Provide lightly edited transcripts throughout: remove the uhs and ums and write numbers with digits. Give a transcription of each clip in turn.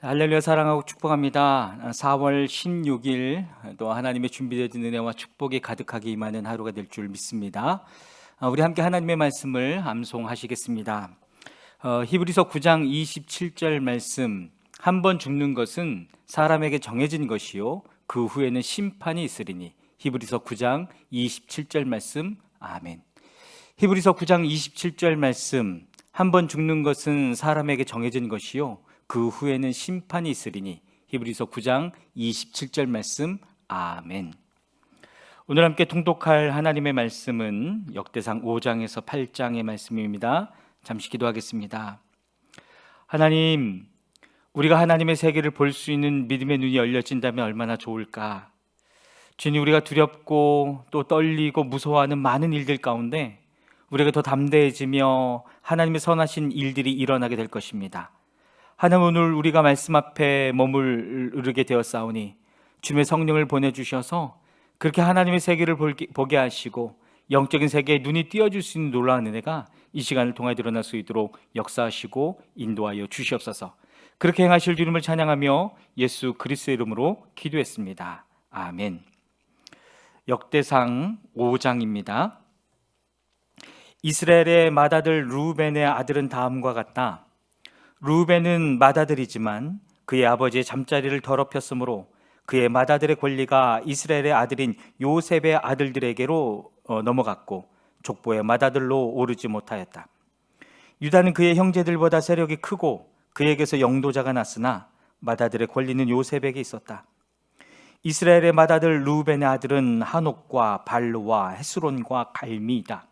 할렐루야 사랑하고 축복합니다. 4월 16일 또 하나님의 준비되어진 은혜와 축복이 가득하게 임하는 하루가 될 줄 믿습니다. 우리 함께 하나님의 말씀을 암송하시겠습니다. 히브리서 9장 27절 말씀, 한 번 죽는 것은 사람에게 정해진 것이요 그 후에는 심판이 있으리니. 히브리서 9장 27절 말씀. 아멘. 히브리서 9장 27절 말씀, 한 번 죽는 것은 사람에게 정해진 것이요 그 후에는 심판이 있으리니. 히브리서 9장 27절 말씀. 아멘. 오늘 함께 통독할 하나님의 말씀은 역대상 5장에서 8장의 말씀입니다. 잠시 기도하겠습니다. 하나님, 우리가 하나님의 세계를 볼 수 있는 믿음의 눈이 열려진다면 얼마나 좋을까. 주님, 우리가 두렵고 또 떨리고 무서워하는 많은 일들 가운데 우리가 더 담대해지며 하나님의 선하신 일들이 일어나게 될 것입니다. 하나님, 오늘 우리가 말씀 앞에 머무르게 되었사오니 주님의 성령을 보내주셔서 그렇게 하나님의 세계를 보게 하시고 영적인 세계에 눈이 띄어줄 수 있는 놀라운 은혜가 이 시간을 통해 드러날 수 있도록 역사하시고 인도하여 주시옵소서. 그렇게 행하실 주님을 찬양하며 예수 그리스도의 이름으로 기도했습니다. 아멘. 역대상 5장입니다. 이스라엘의 맏아들 르우벤의 아들은 다음과 같다. 르우벤은 맏아들이지만 그의 아버지의 잠자리를 더럽혔으므로 그의 맏아들의 권리가 이스라엘의 아들인 요셉의 아들들에게로 넘어갔고 족보의 맏아들로 오르지 못하였다. 유다는 그의 형제들보다 세력이 크고 그에게서 영도자가 났으나 맏아들의 권리는 요셉에게 있었다. 이스라엘의 맏아들 르우벤의 아들은 하녹과 발루와 헤스론과 갈미이다.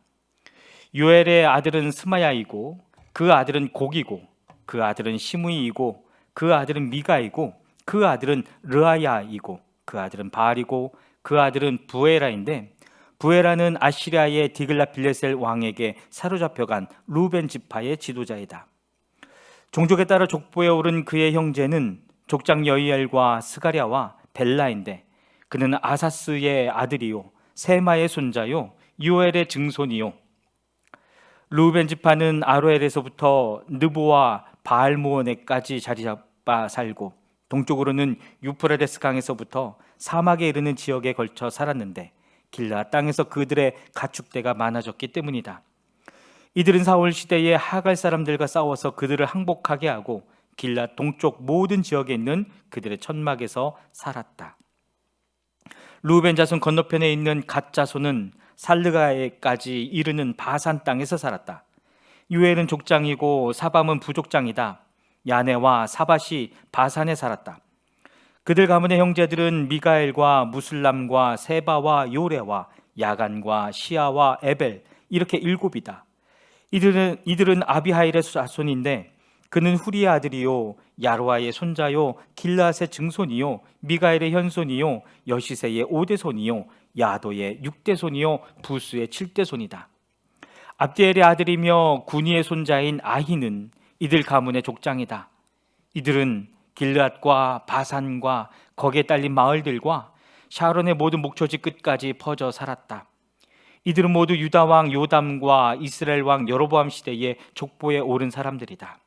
요엘의 아들은 스마야이고 그 아들은 곡이고 그 아들은 시므이이고 그 아들은 미가이고 그 아들은 르아야이고 그 아들은 바알이고 그 아들은 부에라인데, 부에라는 아시리아의 디글라빌레셀 왕에게 사로잡혀간 르우벤 지파의 지도자이다. 종족에 따라 족보에 오른 그의 형제는 족장 여이엘과 스가랴와 벨라인데, 그는 아사스의 아들이요 세마의 손자요 요엘의 증손이요. 르우벤 지파는 아로엘에서부터 느보와 바알모온에까지 자리 잡아 살고 동쪽으로는 유프라데스 강에서부터 사막에 이르는 지역에 걸쳐 살았는데 길르앗 땅에서 그들의 가축대가 많아졌기 때문이다. 이들은 사울 시대에 하갈 사람들과 싸워서 그들을 항복하게 하고 길르앗 동쪽 모든 지역에 있는 그들의 천막에서 살았다. 르우벤 자손 건너편에 있는 갓 자손은 살르가에까지 이르는 바산 땅에서 살았다. 유엘은 족장이고 사밤은 부족장이다. 야네와 사밧이 바산에 살았다. 그들 가문의 형제들은 미가엘과 무슬람과 세바와 요레와 야간과 시아와 에벨, 이렇게 7이다. 이들은 아비하일의 자손인데 그는 후리의 아들이요 야로아의 손자요 길르앗의 증손이요 미가엘의 현손이요 여시세의 5대손이요 야도의 6대손이요 부스의 7대손이다. 압디엘의 아들이며 구니의 손자인 아히는 이들 가문의 족장이다. 이들은 길르앗과 바산과 거기에 딸린 마을들과 샤론의 모든 목초지 끝까지 퍼져 살았다. 이들은 모두 유다 왕 요담과 이스라엘 왕 여로보암 시대에 족보에 오른 사람들이다.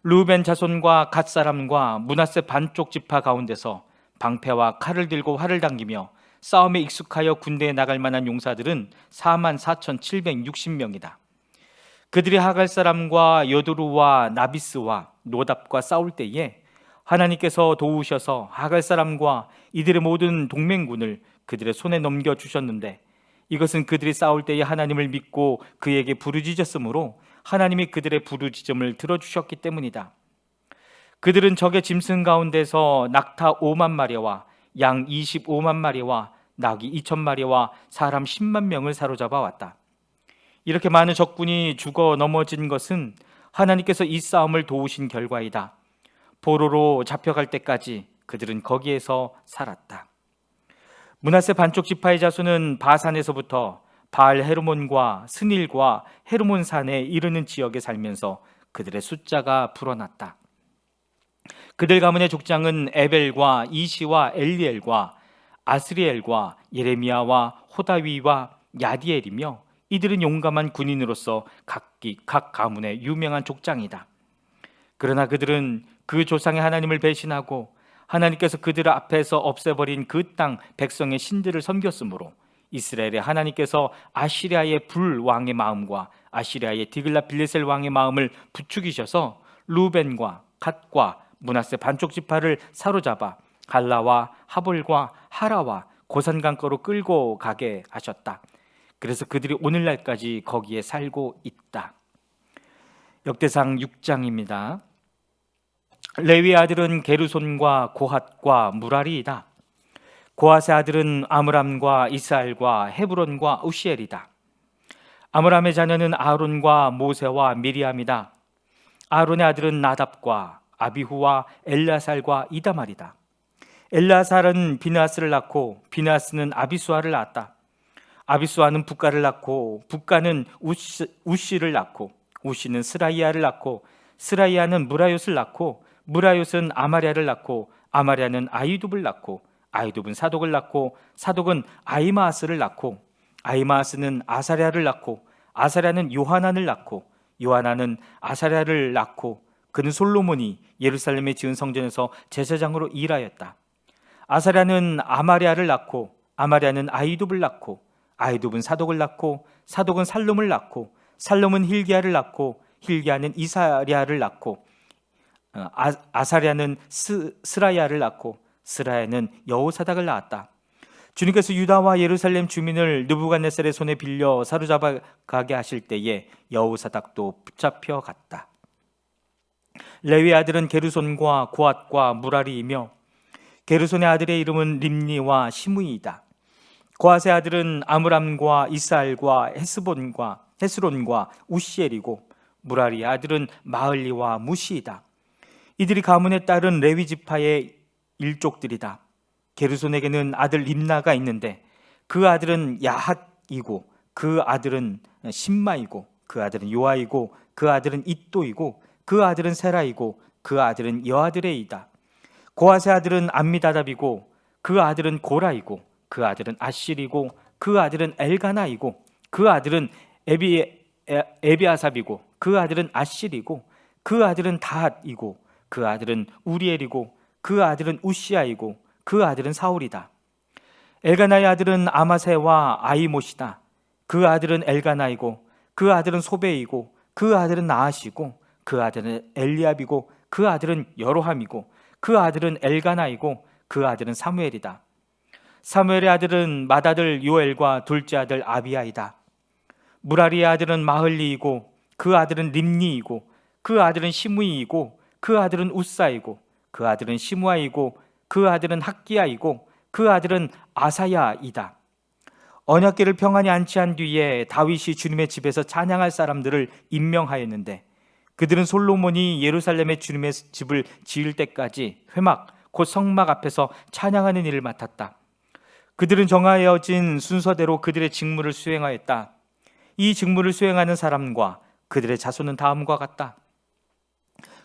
르우벤 자손과 갓 사람과 므낫세 반쪽 지파 가운데서 방패와 칼을 들고 활을 당기며 싸움에 익숙하여 군대에 나갈 만한 용사들은 44,760명이다. 그들이 하갈 사람과 여두루와 나비스와 노답과 싸울 때에 하나님께서 도우셔서 하갈 사람과 이들의 모든 동맹군을 그들의 손에 넘겨주셨는데, 이것은 그들이 싸울 때에 하나님을 믿고 그에게 부르짖었으므로 하나님이 그들의 부르짖음을 들어주셨기 때문이다. 그들은 적의 짐승 가운데서 낙타 5만 마리와 양 25만 마리와 나귀 2천 마리와 사람 10만 명을 사로잡아 왔다. 이렇게 많은 적군이 죽어 넘어진 것은 하나님께서 이 싸움을 도우신 결과이다. 포로로 잡혀갈 때까지 그들은 거기에서 살았다. 므낫세 반쪽 지파의 자손은 바산에서부터 바알 헤르몬과 스닐과 헤르몬 산에 이르는 지역에 살면서 그들의 숫자가 불어났다. 그들 가문의 족장은 에벨과 이시와 엘리엘과 아스리엘과 예레미야와 호다위와 야디엘이며, 이들은 용감한 군인으로서 각 가문의 유명한 족장이다. 그러나 그들은 그 조상의 하나님을 배신하고 하나님께서 그들 앞에서 없애버린 그 땅 백성의 신들을 섬겼으므로 이스라엘의 하나님께서 아시리아의 불 왕의 마음과 아시리아의 디글라 빌레셀 왕의 마음을 부추기셔서 루벤과 갓과 므낫세 반쪽 지파를 사로잡아 갈라와 하볼과 하라와 고산강가로 끌고 가게 하셨다. 그래서 그들이 오늘날까지 거기에 살고 있다. 역대상 6장입니다. 레위의 아들은 게르손과 고핫과 무라리이다. 고핫의 아들은 아므람과 이스알과 헤브론과 우시엘이다. 아므람의 자녀는 아론과 모세와 미리암이다. 아론의 아들은 나답과 아비후와 엘라살과 이다말이다. 엘라살은 비느하스를 낳고 비느하스는 아비수아를 낳았다. 아비수아는 붓가를 낳고 붓가는 우시를 낳고 우시는 스라이아를 낳고 스라이아는 무라요스를 낳고 무라요스는 아마랴를 낳고 아마랴는 아이둡을 낳고 아이둡은 사독을 낳고 사독은 아이마아스를 낳고 아이마아스는 아사랴를 낳고 아사랴는 요하난을 낳고 요하난은 아사랴를 낳고 그는 솔로몬이 예루살렘에 지은 성전에서 제사장으로 일하였다. 아사랴는 아마랴를 낳고 아마랴는 아이둡을 낳고 아이둡은 사독을 낳고 사독은 살롬을 낳고 살롬은 hil기야를 낳고 hil기야는 이사랴를 낳고 아사랴는 스라야를 낳고 스라야는 여호사닥을 낳았다. 주님께서 유다와 예루살렘 주민을 느부갓네살의 손에 빌려 사로잡아 가게 하실 때에 여호사닥도 붙잡혀 갔다. 레위의 아들은 게르손과 고핫과 무라리이며 게르손의 아들의 이름은 림니와 시므이이다. 고핫의 아들은 아므람과 이스알과 헤스론과 우시엘이고 무라리의 아들은 마흘리와 무시이다. 이들이 가문에 따른 레위 지파의 일족들이다. 게르손에게는 아들 림나가 있는데 그 아들은 야핫이고 그 아들은 심마이고 그 아들은 요아이고 그 아들은 잇도이고 그 아들은 세라이고 그 아들은 여아드레이다. 고핫의 아들은 암미다답이고 그 아들은 고라이고 그 아들은 아실이고 그 아들은 엘가나이고 그 아들은 에비아삽이고 그 아들은 아실이고 그 아들은 다핫이고 그 아들은 우리엘이고 그 아들은 우시아이고 그 아들은 사울이다. 엘가나의 아들은 아마세와 아이못이다. 그 아들은 엘가나이고 그 아들은 소베이고 그 아들은 나하시고 그 아들은 엘리압이고 그 아들은 여로함이고 그 아들은 엘가나이고 그 아들은 사무엘이다. 사무엘의 아들은 맏아들 요엘과 둘째 아들 아비야이다. 무라리의 아들은 마흘리이고 그 아들은 림니이고 그 아들은 시므이이고 그 아들은 우사이고 그 아들은 시므아이고 그 아들은 학기야이고 그 아들은 아사야이다. 언약궤를 평안히 안치한 뒤에 다윗이 주님의 집에서 찬양할 사람들을 임명하였는데 그들은 솔로몬이 예루살렘에 주님의 집을 지을 때까지 회막 곧 성막 앞에서 찬양하는 일을 맡았다. 그들은 정하여진 순서대로 그들의 직무를 수행하였다. 이 직무를 수행하는 사람과 그들의 자손은 다음과 같다.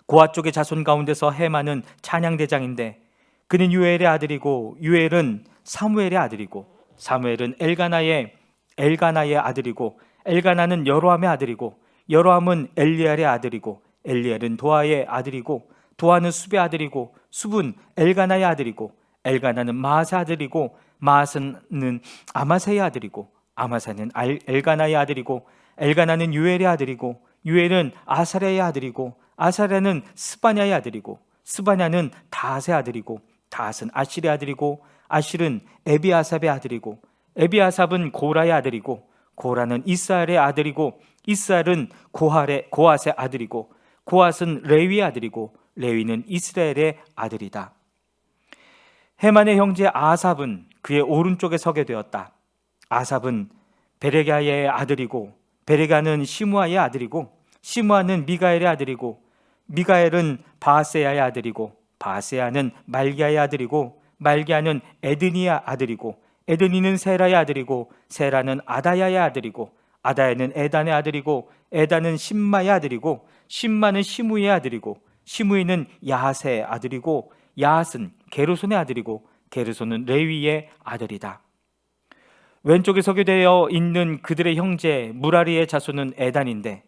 고핫 쪽의 자손 가운데서 헤만은 찬양대장인데 그는 유엘의 아들이고 유엘은 사무엘의 아들이고 사무엘은 엘가나의 아들이고 엘가나는 여로함의 아들이고 여로함은 엘리엘의 아들이고 엘리엘은 도아의 아들이고 도아는 숲의 아들이고 숲은 엘가나의 아들이고 엘가나는 마아스의 아들이고 마아스는 아마세의 아들이고 아마세는 엘가나의 아들이고 엘가나는 유엘의 아들이고 유엘은 아사랴의 아들이고 아사랴는 스바냐의 아들이고 스바냐는 다핫의 아들이고 다핫은 아실의 아들이고 아실은 에비아삽의 아들이고 에비아삽은 고라의 아들이고 고라는 이스알의 아들이고 이스알은 고핫의 아들이고 고핫은 레위의 아들이고 레위는 이스라엘의 아들이다. 헤만의 형제 아삽은 그의 오른쪽에 서게 되었다. 아삽은 베레가의 아들이고 베레가는 시므아의 아들이고 시므아는 미가엘의 아들이고 미가엘은 바세야의 아들이고 바세야는 말기야의 아들이고 말기야는 에드니의 아들이고 에드니는 세라의 아들이고 세라는 아다야의 아들이고 아다야는 에단의 아들이고 에단은 심마의 아들이고 심마는 시므이의 아들이고 시므이는 야핫의 아들이고 야핫은 게르손의 아들이고 게르손은 레위의 아들이다. 왼쪽에 서게 되어 있는 그들의 형제 무라리의 자손은 에단인데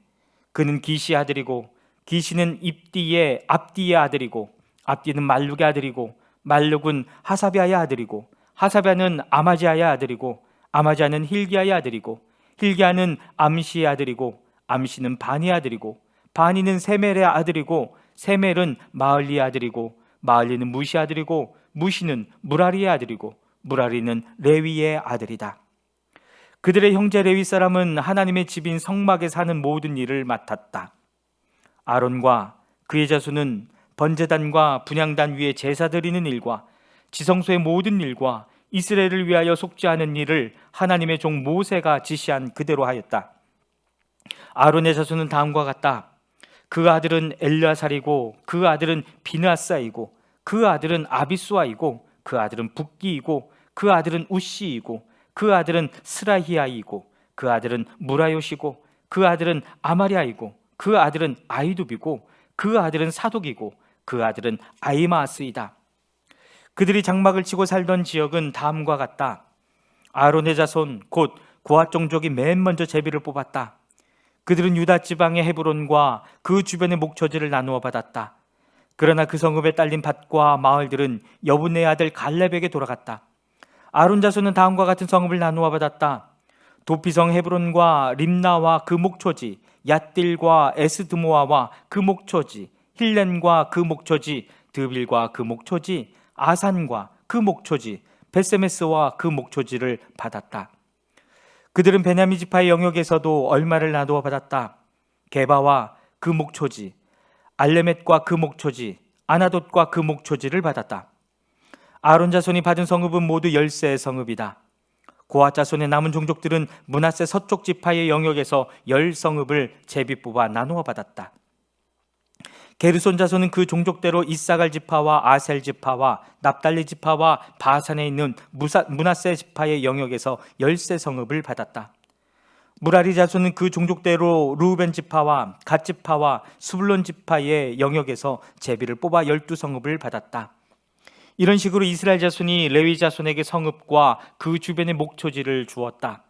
그는 기시의 아들이고 기시는 입디의 압디의 아들이고 압디는 말룩의 아들이고 말룩은 하사비아의 아들이고 하사비아는 아마지아의 아들이고 아마지아는 힐기야의 아들이고 힐기야는 암시의 아들이고 암시는 바니의 아들이고 바니는 세멜의 아들이고 세멜은 마을리의 아들이고 마을리는 무시의 아들이고 무시는 무라리의 아들이고 무라리는 레위의 아들이다. 그들의 형제 레위 사람은 하나님의 집인 성막에 사는 모든 일을 맡았다. 아론과 그의 자손은 번제단과 분향단 위에 제사 드리는 일과 지성소의 모든 일과 이스라엘을 위하여 속지 않은 일을 하나님의 종 모세가 지시한 그대로 하였다. 아론의 자손은 다음과 같다. 그 아들은 엘르아살이고 그 아들은 비느하사이고 그 아들은 아비수아이고 그 아들은 붓기이고 그 아들은 우시이고 그 아들은 스라히아이고 그 아들은 무라요시고 그 아들은 아마리아이고 그 아들은 아이두비고 그 아들은 사독이고 그 아들은 아이마스이다. 그들이 장막을 치고 살던 지역은 다음과 같다. 아론의 자손 곧 고핫 종족이 맨 먼저 제비를 뽑았다. 그들은 유다 지방의 헤브론과 그 주변의 목초지를 나누어 받았다. 그러나 그 성읍에 딸린 밭과 마을들은 여분의 아들 갈렙에게 돌아갔다. 아론 자손은 다음과 같은 성읍을 나누어 받았다. 도피성 헤브론과 림나와 그 목초지, 얏딜과 에스드모아와 그 목초지, 힐렌과 그 목초지, 드빌과 그 목초지, 아산과 그 목초지, 베세메스와 그 목초지를 받았다. 그들은 베냐민 지파의 영역에서도 얼마를 나누어 받았다. 게바와 그 목초지, 알레멧과 그 목초지, 아나돗과 그 목초지를 받았다. 아론 자손이 받은 성읍은 모두 10세의 성읍이다. 고핫 자손의 남은 종족들은 므낫세 서쪽 지파의 영역에서 10성읍을 제비 뽑아 나누어 받았다. 게르손 자손은 그 종족대로 이사갈 지파와 아셀 지파와 납달리 지파와 바산에 있는 므낫세 지파의 영역에서 10세 성읍을 받았다. 무라리 자손은 그 종족대로 루벤 지파와 갓 지파와 스불론 지파의 영역에서 제비를 뽑아 12성읍을 받았다. 이런 식으로 이스라엘 자손이 레위 자손에게 성읍과 그 주변의 목초지를 주었다.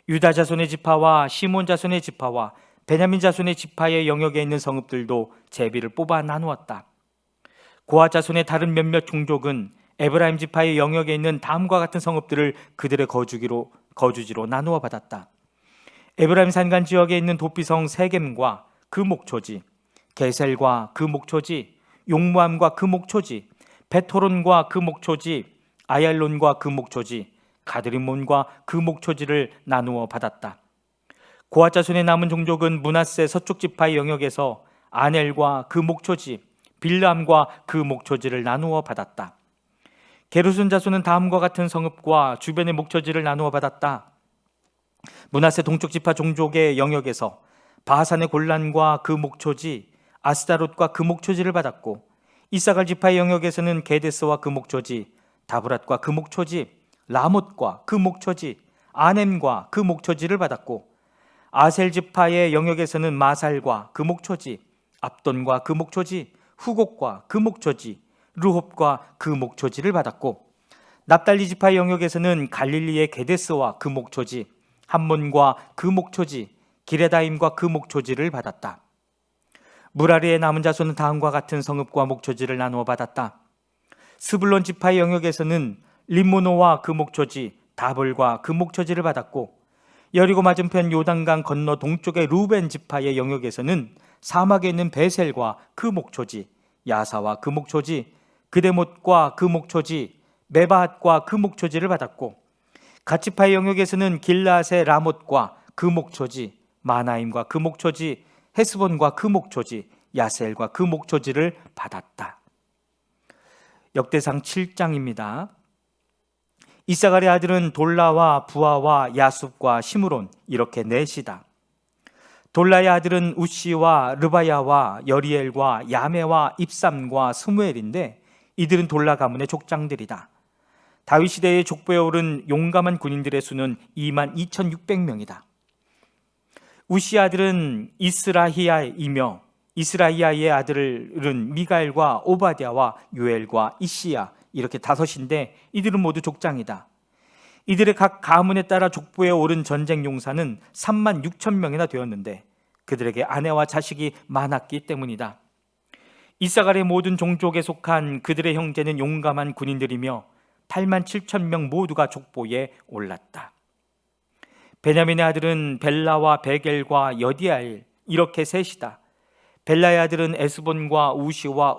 유다 자손의 지파와 시몬 자손의 지파와 베냐민 자손의 지파의 영역에 있는 성읍들도 제비를 뽑아 나누었다. 고핫 자손의 다른 몇몇 종족은 에브라임 지파의 영역에 있는 다음과 같은 성읍들을 그들의 거주지로 나누어 받았다. 에브라임 산간 지역에 있는 도피성 세겜과 그 목초지, 게셀과 그 목초지, 용무암과 그 목초지, 베토론과 그 목초지, 아얄론과 그 목초지, 가드림몬과 그 목초지를 나누어 받았다. 고핫 자손의 남은 종족은 므낫세 서쪽 지파의 영역에서 아넬과 그 목초지, 빌람과 그 목초지를 나누어 받았다. 게르손 자손은 다음과 같은 성읍과 주변의 목초지를 나누어 받았다. 므낫세 동쪽 지파 종족의 영역에서 바산의 골란과 그 목초지, 아스다롯과 그 목초지를 받았고, 이사갈 지파의 영역에서는 게데스와 그 목초지, 다브랏과 그 목초지, 라못과 그 목초지, 아넴과 그 목초지를 받았고, 아셀 지파의 영역에서는 마살과 그 목초지, 압돈과 그 목초지, 후곡과 그 목초지, 르홉과 그 목초지를 받았고, 납달리 지파의 영역에서는 갈릴리의 게데스와 그 목초지, 함몬과 그 목초지, 기레다임과 그 목초지를 받았다. 무라리의 남은 자손은 다음과 같은 성읍과 목초지를 나누어 받았다. 스불론 지파의 영역에서는 림모노와 그 목초지, 다볼과 그 목초지를 받았고, 여리고 맞은편 요단강 건너 동쪽의 루벤 지파의 영역에서는 사막에 있는 베셀과 그 목초지, 야사와 그 목초지, 그데못과 그 목초지, 메바핫과 그 목초지를 받았고, 갓 지파의 영역에서는 길라앗의 라못과 그 목초지, 마나임과 그 목초지, 헤스본과 그 목초지, 야셀과 그 목초지를 받았다. 역대상 7장입니다. 이사갈의 아들은 돌라와 부하와 야숲과 시므론 이렇게 넷이다. 돌라의 아들은 우시와 르바야와 여리엘과 야메와 입삼과 스무엘인데 이들은 돌라 가문의 족장들이다. 다윗 시대의 족보에 오른 용감한 군인들의 수는 22,600명이다. 우시 아들은 이스라히야이며 이스라히야의 아들은 미가엘과 오바댜와 요엘과 이시야 이렇게 5인데 이들은 모두 족장이다. 이들의 각 가문에 따라 족보에 오른 전쟁 용사는 36,000명이나 되었는데 그들에게 아내와 자식이 많았기 때문이다. 이사갈의 모든 종족에 속한 그들의 형제는 용감한 군인들이며 8만 7천 명 모두가 족보에 올랐다. 베냐민의 아들은 벨라와 베겔과 여디아엘, 이렇게 셋이다. 벨라의 아들은 에스본과 우시와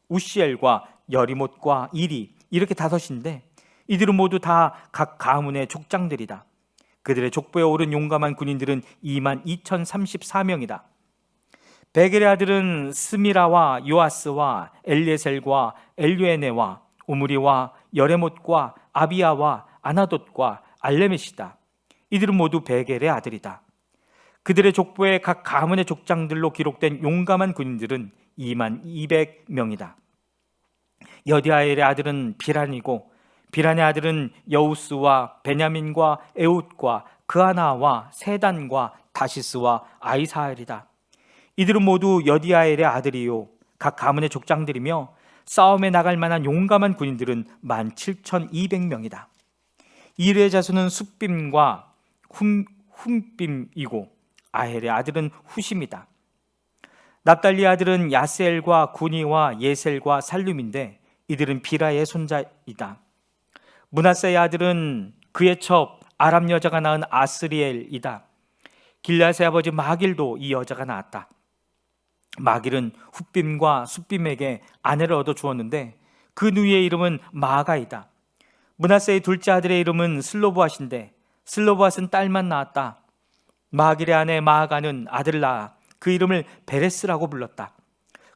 우시엘과 여리못과 이리, 이렇게 다섯인데 이들은 모두 다 각 가문의 족장들이다. 그들의 족보에 오른 용감한 군인들은 2만 2,034명이다. 베겔의 아들은 스미라와 요아스와 엘리에셀과 엘류에네와 오므리와 여레못과 아비야와 아나돗과 알레메시다. 이들은 모두 베겔의 아들이다. 그들의 족보에 각 가문의 족장들로 기록된 용감한 군인들은 2만 200명이다. 여디아엘의 아들은 비란이고 비란의 아들은 여우스와 베냐민과 에웃과 그하나와 세단과 다시스와 아이사엘이다. 이들은 모두 여디아엘의 아들이요 각 가문의 족장들이며 싸움에 나갈 만한 용감한 군인들은 17,200명이다. 이르의 자손은 숫빔과 훔빔이고 아헬의 아들은 후심이다. 납달리의 아들은 야스엘과 구니와 예셀과 살룸인데 이들은 비라의 손자이다. 므낫세의 아들은 그의 첩 아람 여자가 낳은 아스리엘이다. 길앗의 아버지 마길도 이 여자가 낳았다. 마길은 훗빔과 숫빔에게 아내를 얻어 주었는데 그 누이의 이름은 마아가이다. 므낫세의 둘째 아들의 이름은 슬로보앗인데 슬로보앗은 딸만 낳았다. 마길의 아내 마아가는 아들을 낳아 그 이름을 베레스라고 불렀다.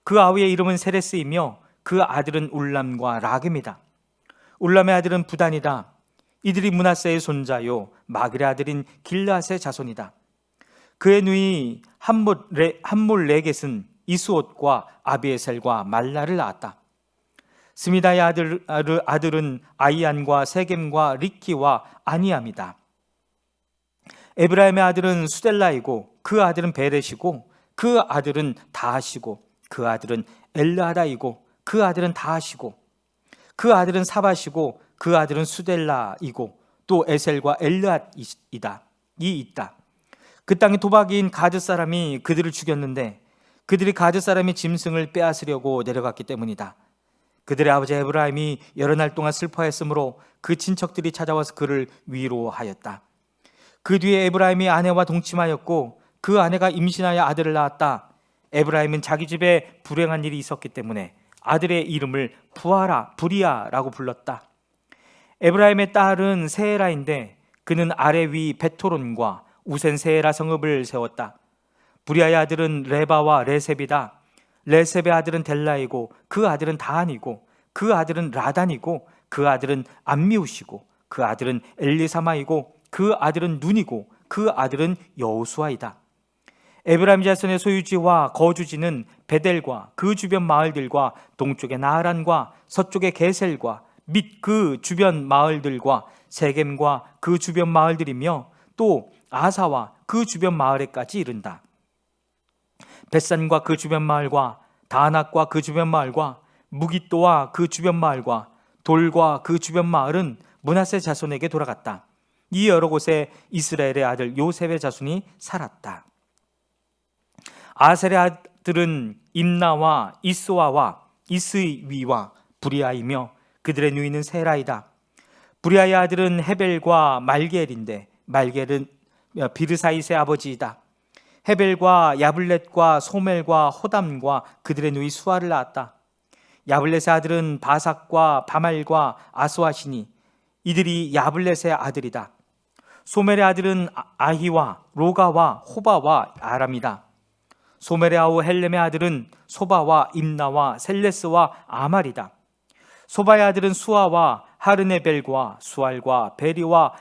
그 아우의 이름은 세레스이며 그 아들은 울람과 라겜이다. 울람의 아들은 부단이다. 이들이 므낫세의 손자요 마길의 아들인 길앗의 자손이다. 그의 누이 함몰레겟은 이스옷과 아비에셀과 말라를 낳았다. 스미다의 아들은 아이안과 세겜과 리키와 아니암이다. 에브라임의 아들은 수델라이고 그 아들은 베렛이고 그 아들은 다하시고 그 아들은 엘르하다이고 그 아들은 다하시고 그 아들은 사바시고 그 아들은 수델라이고 또 에셀과 엘르앗이다. 이 있다. 그 땅의 도박이인 가드 사람이 그들을 죽였는데 그들이 가드 사람의 짐승을 빼앗으려고 내려갔기 때문이다. 그들의 아버지 에브라임이 여러 날 동안 슬퍼했으므로 그 친척들이 찾아와서 그를 위로하였다. 그 뒤에 에브라임이 아내와 동침하였고 그 아내가 임신하여 아들을 낳았다. 에브라임은 자기 집에 불행한 일이 있었기 때문에 아들의 이름을 부리아라고 불렀다. 에브라임의 딸은 세에라인데 그는 아래 위 베토론과 우센 세에라 성읍을 세웠다. 부리아의 아들은 레바와 레셉이다. 레셉의 아들은 델라이고 그 아들은 다한이고 그 아들은 라단이고 그 아들은 암미우시고 그 아들은 엘리사마이고 그 아들은 눈이고 그 아들은 여호수아이다. 에브라임 자손의 소유지와 거주지는 베델과 그 주변 마을들과 동쪽의 나하란과 서쪽의 게셀과 및 그 주변 마을들과 세겜과 그 주변 마을들이며 또 아사와 그 주변 마을에까지 이른다. 벳산과 그 주변 마을과 다낙과 그 주변 마을과 무깃도와 그 주변 마을과 돌과 그 주변 마을은 므낫세 자손에게 돌아갔다. 이 여러 곳에 이스라엘의 아들 요셉의 자손이 살았다. 아셀의 아들은 임나와 이스와와 이스위와 부리아이며 그들의 누이는 세라이다. 부리아의 아들은 헤벨과 말게엘인데 말게엘은 비르사잇의 아버지이다. 헤벨과 야블렛과 소멜과 호담과 그들의 누이 수아를 낳았다. 야블렛의 아들은 바삭과 바말과 아스와시니 이들이 야블렛의 아들이다. 소멜의 아들은 아히와 로가와 호바와 아람이다. 소멜의 아우 헬렘의 아들은 소바와 임나와 셀레스와 아말이다. 소바의 아들은 수아와 하르네벨과 수알과 베리와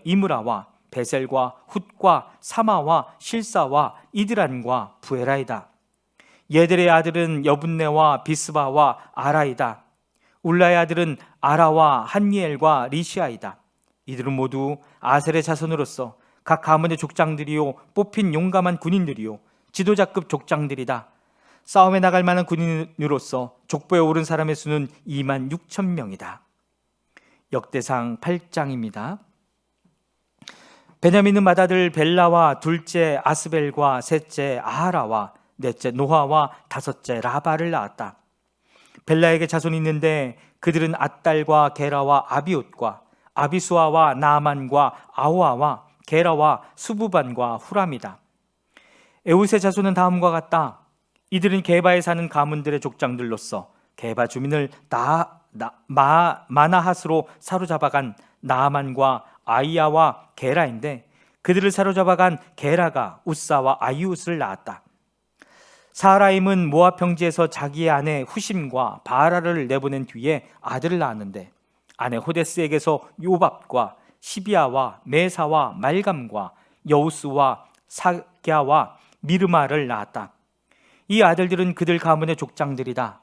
이므라와 베셀과 훗과 사마와 실사와 이드란과 부에라이다. 예들의 아들은 여분네와 비스바와 아라이다. 울라의 아들은 아라와 한니엘과 리시아이다. 이들은 모두 아셀의 자손으로서 각 가문의 족장들이요 뽑힌 용감한 군인들이요 지도자급 족장들이다. 싸움에 나갈 만한 군인으로서 족보에 오른 사람의 수는 2만 6천 명이다. 역대상 8장입니다. 베냐민은 맏아들 벨라와 둘째 아스벨과 셋째 아하라와 넷째 노아와 다섯째 라바를 낳았다. 벨라에게 자손이 있는데 그들은 앗달과 게라와 아비옷과 아비수아와 나아만과 아호아와 게라와 수부반과 후람이다. 에웃의 자손은 다음과 같다. 이들은 게바에 사는 가문들의 족장들로서 게바 주민을 마나핫으로 사로잡아간 나아만과 아이야와 게라인데 그들을 사로잡아간 게라가 우사와 아이웃을 낳았다. 사라임은 모압 평지에서 자기의 아내 후심과 바라를 내보낸 뒤에 아들을 낳았는데 아내 호데스에게서 요밥과 시비아와 메사와 말감과 여우스와 사갸와 미르마를 낳았다. 이 아들들은 그들 가문의 족장들이다.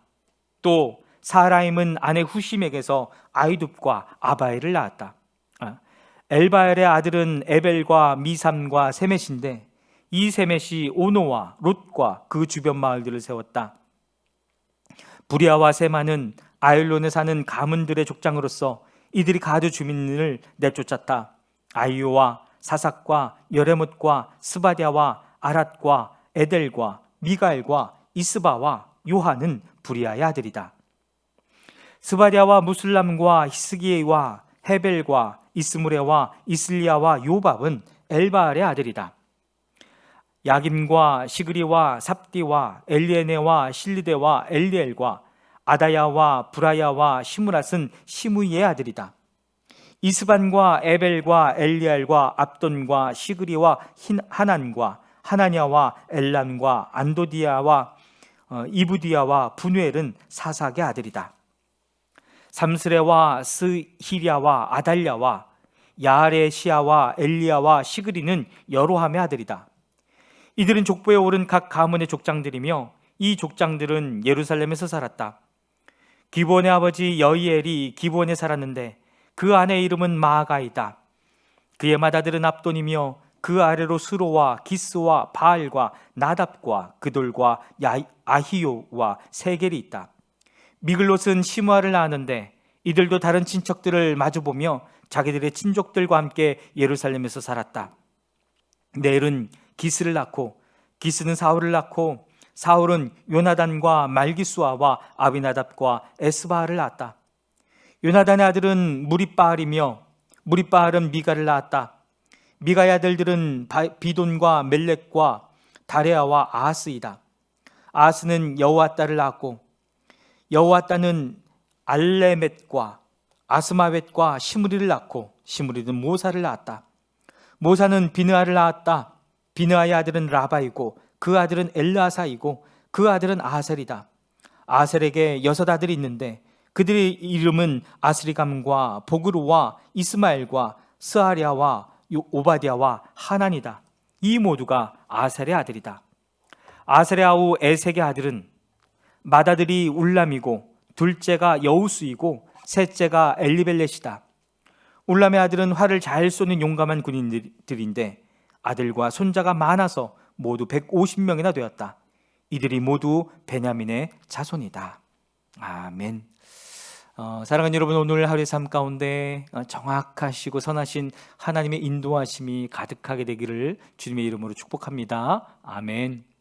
또 사라임은 아내 후심에게서 아이둡과 아바엘을 낳았다. 엘바엘의 아들은 에벨과 미삼과 세мет인데 이 세мет이 오노와 롯과 그 주변 마을들을 세웠다. 부리아와 세마는 아일론에 사는 가문들의 족장으로서 이들이 가드 주민을 내쫓았다. 아이요와 사삭과 여레못과 스바디아와 아랏과 에델과 미가엘과 이스바와 요한은 부리아의 아들이다. 스바디아와 무술람과 히스기와 헤벨과 이스무레와 이슬리아와 요밥은 엘바알의 아들이다. 야김과 시그리와 삽디와 엘리에네와 실리데와 엘리엘과 아다야와 브라야와 시므랏은 시므이의 아들이다. 이스반과 에벨과 엘리알과 압돈과 시그리와 하난과 하나냐와 엘란과 안도디아와 이부디아와 분우엘은 사삭의 아들이다. 삼스레와 스히랴와 아달랴와 야레시아와 엘리야와 시그리는 여로함의 아들이다. 이들은 족보에 오른 각 가문의 족장들이며 이 족장들은 예루살렘에서 살았다. 기브온의 아버지 여이엘이 기브온에 살았는데 그 아내의 이름은 마아가이다. 그의 맏아들은 압돈이며 그 아래로 스로와 기스와 바알과 나답과 그돌과 아히요와 세겔이 있다. 미글롯은 시므아를 낳았는데 이들도 다른 친척들을 마주보며 자기들의 친족들과 함께 예루살렘에서 살았다. 넬은 기스를 낳고 기스는 사울을 낳고 사울은 요나단과 말기수아와 아비나답과 에스바알을 낳았다. 요나단의 아들은 무리바알이며 무리바알은 미가를 낳았다. 미가의 아들들은 비돈과 멜렉과 다레아와 아하스이다. 아하스는 여호아따를 낳았고 여호아따는 알레멧과 아스마웻과 시므리를 낳고 시므리는 모사를 낳았다. 모사는 비느아를 낳았다. 비느아의 아들은 라바이고 그 아들은 엘라사이고 그 아들은 아하셀이다. 아하셀에게 6 아들이 있는데 그들의 이름은 아스리감과 보그루와 이스마엘과 스아랴와 오바디아와 하난이다. 이 모두가 아하셀의 아들이다. 아하셀의 아우 에색의 아들은 맏아들이 울람이고 둘째가 여우스이고 셋째가 엘리벨렛이다. 울람의 아들은 활을 잘 쏘는 용감한 군인들인데 아들과 손자가 많아서 모두 150명이나 되었다. 이들이 모두 베냐민의 자손이다. 아멘. 사랑하는 여러분, 오늘 하루의 삶 가운데 정확하시고 선하신 하나님의 인도하심이 가득하게 되기를 주님의 이름으로 축복합니다. 아멘.